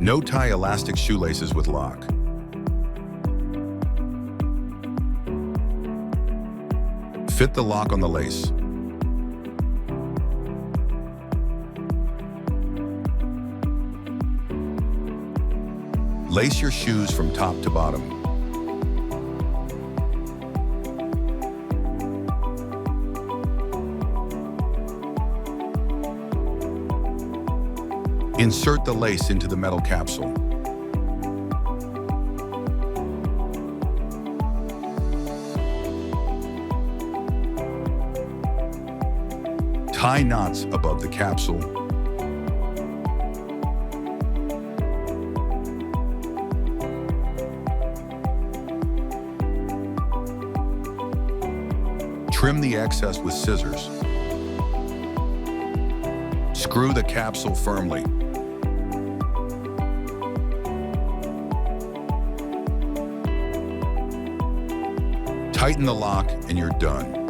No tie elastic shoelaces with lock. Fit the lock on the lace. Lace your shoes from top to bottom. Insert the lace into the metal capsule. Tie knots above the capsule. Trim the excess with scissors. Screw the capsule firmly. Tighten the lock and you're done.